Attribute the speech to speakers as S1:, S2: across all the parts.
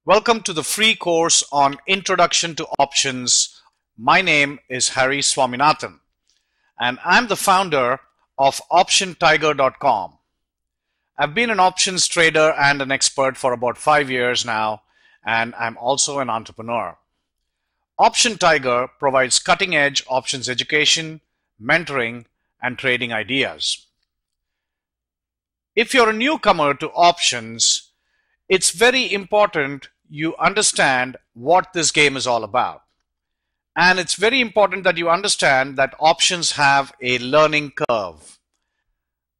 S1: Welcome to the free course on Introduction to Options. My name is Harry Swaminathan, and I'm the founder of OptionTiger.com. I've been an options trader and an expert for about 5 years now, and I'm also an entrepreneur. Option Tiger provides cutting-edge options education, mentoring, and trading ideas. If you're a newcomer to options, it's very important you understand what this game is all about. And it's very important that you understand that options have a learning curve.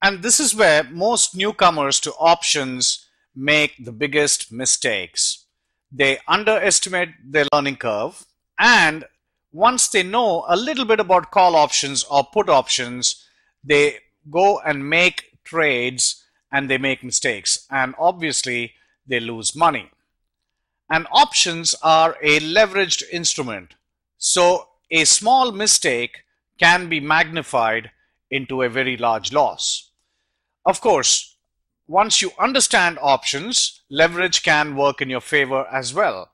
S1: And this is where most newcomers to options make the biggest mistakes. They underestimate their learning curve, and once they know a little bit about call options or put options, they go and make trades and they make mistakes, and obviously they lose money. And options are a leveraged instrument, so a small mistake can be magnified into a very large loss. Of course, once you understand options, leverage can work in your favor as well.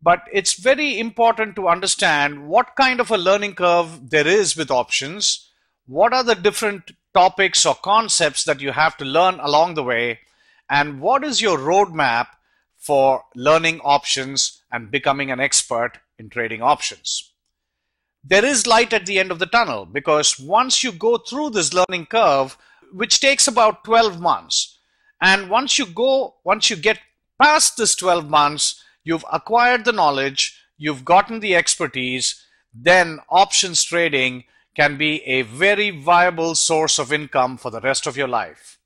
S1: But it's very important to understand what kind of a learning curve there is with options, what are the different topics or concepts that you have to learn along the way, and what is your roadmap for learning options and becoming an expert in trading options. There is light at the end of the tunnel, because once you go through this learning curve, which takes about 12 months, and once you get past this 12 months, you've acquired the knowledge, you've gotten the expertise, then options trading can be a very viable source of income for the rest of your life.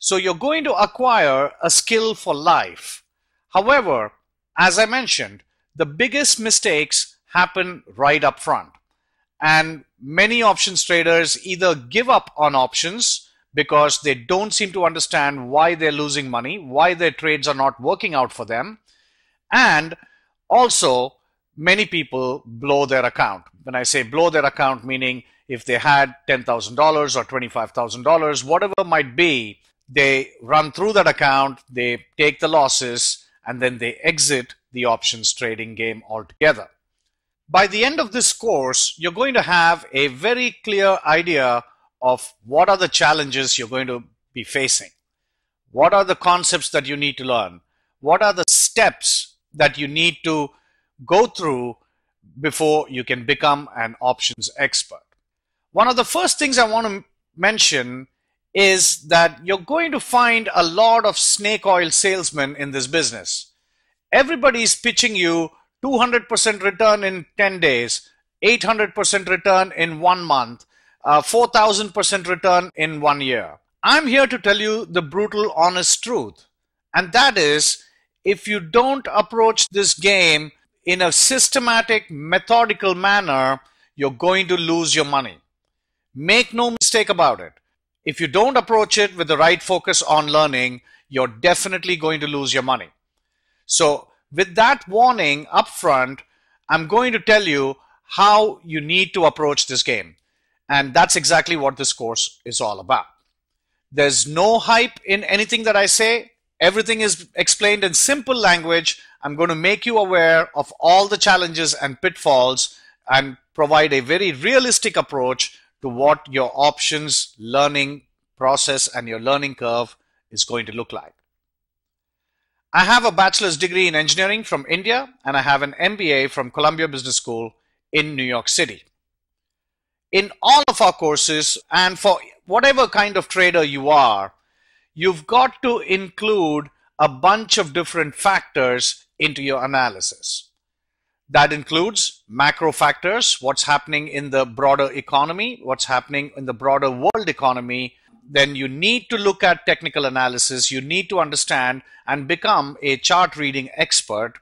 S1: So you're going to acquire a skill for life. However, as I mentioned, the biggest mistakes happen right up front. And many options traders either give up on options because they don't seem to understand why they're losing money, why their trades are not working out for them. And also, many people blow their account. When I say blow their account, meaning if they had $10,000 or $25,000, whatever it might be, they run through that account, they take the losses, and then they exit the options trading game altogether. By the end of this course, you're going to have a very clear idea of what are the challenges you're going to be facing. What are the concepts that you need to learn? What are the steps that you need to go through before you can become an options expert? One of the first things I want to mention is that you're going to find a lot of snake oil salesmen in this business. Everybody's pitching you 200% return in 10 days, 800% return in 1 month, 4,000% return in 1 year. I'm here to tell you the brutal, honest truth. And that is, if you don't approach this game in a systematic, methodical manner, you're going to lose your money. Make no mistake about it. If you don't approach it with the right focus on learning, you're definitely going to lose your money. So with that warning up front, I'm going to tell you how you need to approach this game. And that's exactly what this course is all about. There's no hype in anything that I say. Everything is explained in simple language. I'm going to make you aware of all the challenges and pitfalls and provide a very realistic approach to what your options learning process and your learning curve is going to look like. I have a bachelor's degree in engineering from India, and I have an MBA from Columbia Business School in New York City. In all of our courses, and for whatever kind of trader you are, you've got to include a bunch of different factors into your analysis. That includes macro factors, what's happening in the broader economy, what's happening in the broader world economy. Then you need to look at technical analysis. You need to understand and become a chart reading expert.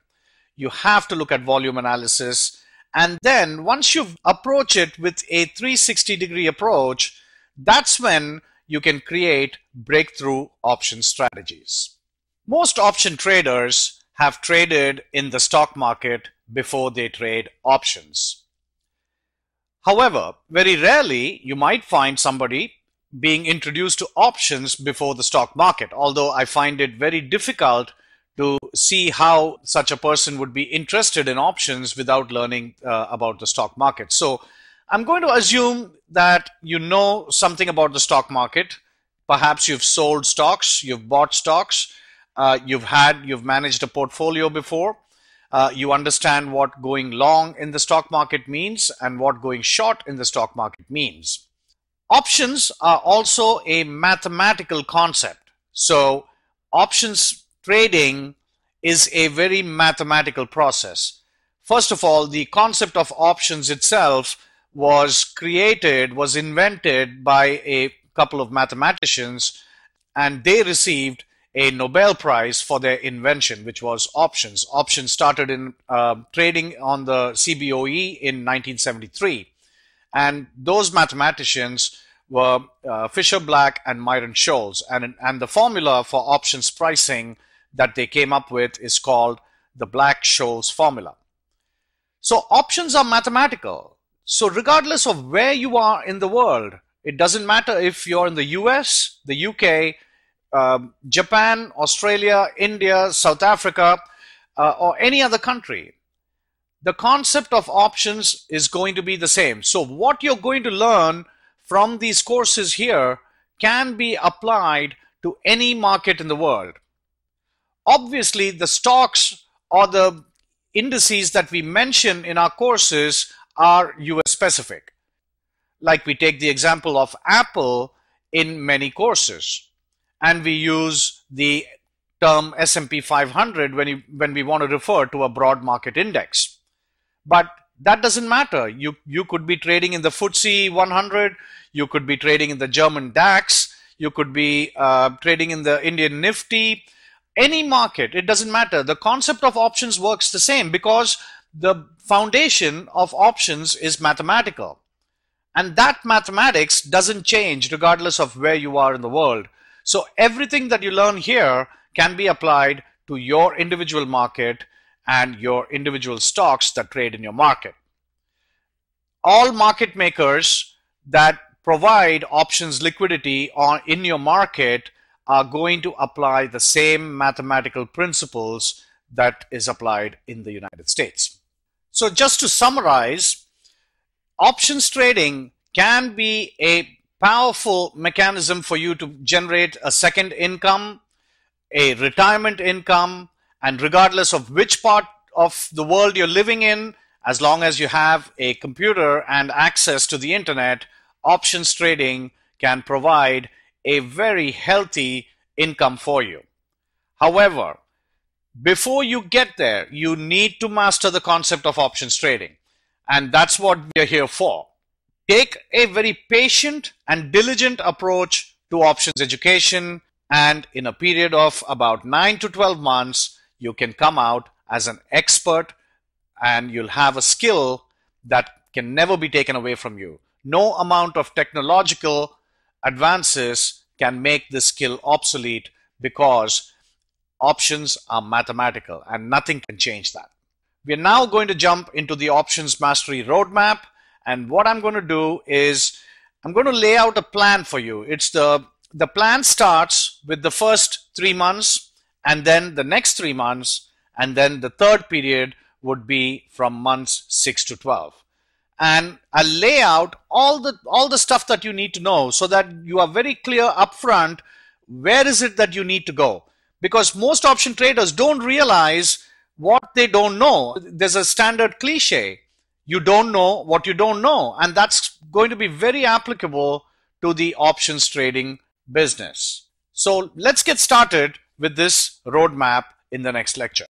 S1: You have to look at volume analysis. And then once you approach it with a 360-degree approach, that's when you can create breakthrough option strategies. Most option traders have traded in the stock market before they trade options. However, very rarely you might find somebody being introduced to options before the stock market, although I find it very difficult to see how such a person would be interested in options without learning about the stock market. So I'm going to assume that you know something about the stock market. Perhaps you've sold stocks, you've bought stocks, you've managed a portfolio before. You understand what going long in the stock market means and what going short in the stock market means. Options are also a mathematical concept. So options trading is a very mathematical process. First of all, the concept of options itself was invented by a couple of mathematicians, and they received a Nobel Prize for their invention, which was options. Options started in trading on the CBOE in 1973. And those mathematicians were Fisher Black and Myron Scholes. And the formula for options pricing that they came up with is called the Black-Scholes formula. So options are mathematical. So regardless of where you are in the world, it doesn't matter if you're in the US, the UK, Japan, Australia, India, South Africa, or any other country, the concept of options is going to be the same. So what you're going to learn from these courses here can be applied to any market in the world. Obviously, the stocks or the indices that we mention in our courses are US specific. Like we take the example of Apple in many courses, and we use the term S&P 500 when we want to refer to a broad market index. But that doesn't matter. You could be trading in the FTSE 100, you could be trading in the German DAX, you could be trading in the Indian Nifty, any market, it doesn't matter. The concept of options works the same because the foundation of options is mathematical. And that mathematics doesn't change regardless of where you are in the world. So everything that you learn here can be applied to your individual market and your individual stocks that trade in your market. All market makers that provide options liquidity in your market are going to apply the same mathematical principles that is applied in the United States. So just to summarize, options trading can be a powerful mechanism for you to generate a second income, a retirement income, and regardless of which part of the world you're living in, as long as you have a computer and access to the internet, options trading can provide a very healthy income for you. However, before you get there, you need to master the concept of options trading. And that's what we're here for. Take a very patient and diligent approach to options education, and in a period of about 9 to 12 months, you can come out as an expert and you'll have a skill that can never be taken away from you. No amount of technological advances can make this skill obsolete because options are mathematical and nothing can change that. We're now going to jump into the options mastery roadmap, and what I'm going to do is I'm going to lay out a plan for you. The plan starts with the first 3 months and then the next 3 months, and then the third period would be from months 6 to 12. And I'll lay out all the stuff that you need to know so that you are very clear upfront where is it that you need to go. Because most option traders don't realize what they don't know. There's a standard cliche. You don't know what you don't know. And that's going to be very applicable to the options trading business. So let's get started with this roadmap in the next lecture.